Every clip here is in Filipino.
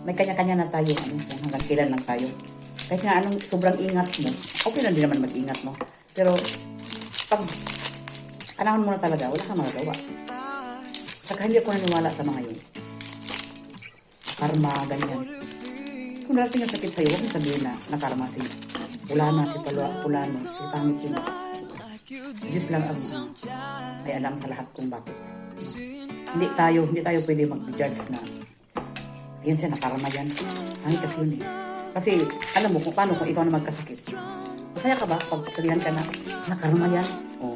may kanya-kanya na tayo. Ano, hanggang kailan lang tayo. Kahit nga anong sobrang ingat mo, okay lang din naman mag-ingat mo. Pero, pag anahon mo na talaga, wala kang magagawa. Saka hindi ako naniwala sa mga yun. Karma, ganyan. Kung narating ang sakit sa'yo, huwag mo sabihin na karma si Pulana, si Pulano, si Pangit yun. Diyos lang ang may alam sa lahat kung bakit. Hindi tayo pwede mag-judge na yan siya, nakarama yan. Hangit kasi yun eh. Kasi, alam mo kung paano kung ikaw na magkasakit. Masaya ka ba pag pagkalihan ka na nakarama yan? Oo.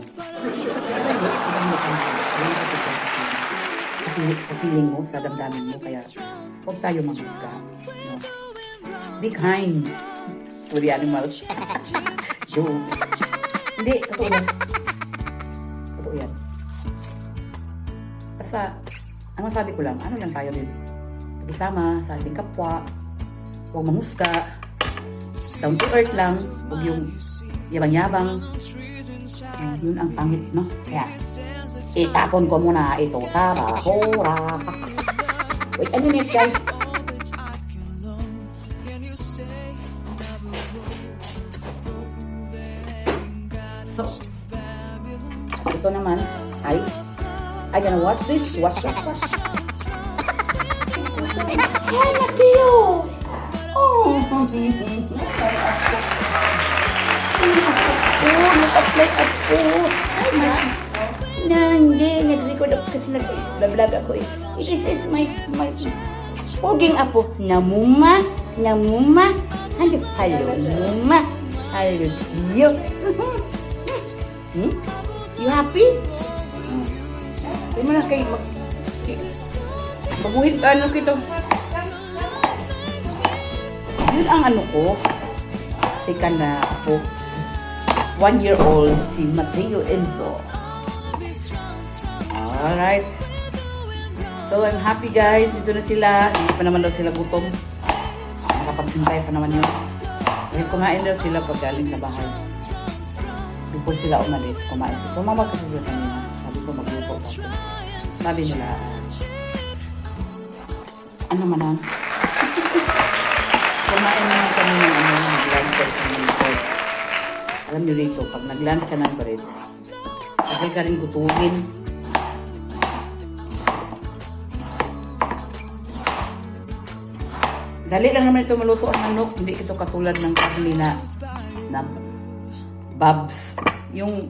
Sa feeling mo, sa damdamin mo, kaya huwag tayo manghusga. No? Be kind to the animals. Joke. Hindi, totoo yan. Totoo yan. Basta, ang masabi ko lang, ano lang tayo din? Pag-isama sa ating kapwa, huwag manghusga, down to earth lang, huwag yung yabang-yabang. Yun ang pangit, no? Kaya, itapon ko muna ito sa basura. Wait a minute, guys. So, ito naman ay I gonna wash this. Wash. Hi, Mateo! Oh! Nag-apply ako. Hindi. Nag-record ako kasi nag-vlog ako eh. This is my poging apo. Namuma. Halo, Muma. Halo, Tio. You happy? Hindi mo na kayo maguhit ano kito. Yun ang ano ko. Si kana po. 1-year-old si Mateo Enzo. Alright. So I'm happy guys. Dito na sila. Hindi pa naman daw sila gutom. Nakapagpintay pa naman yun. Dahil kumain daw sila pag galing sa bahay. Before sila umalis, kumain sila. Tumawag kasi sila kanina. Sabi ko magluto ako. Sabi nila, ano manan? Kumain naman kami ng nag-lunch kami ng bread. Alam niyo rito, pag nag-lunch ka ng bread, tagal ka rin gutumin. Dali lang naman ito maluto ang manok. Hindi ito katulad ng karne na babs. Yung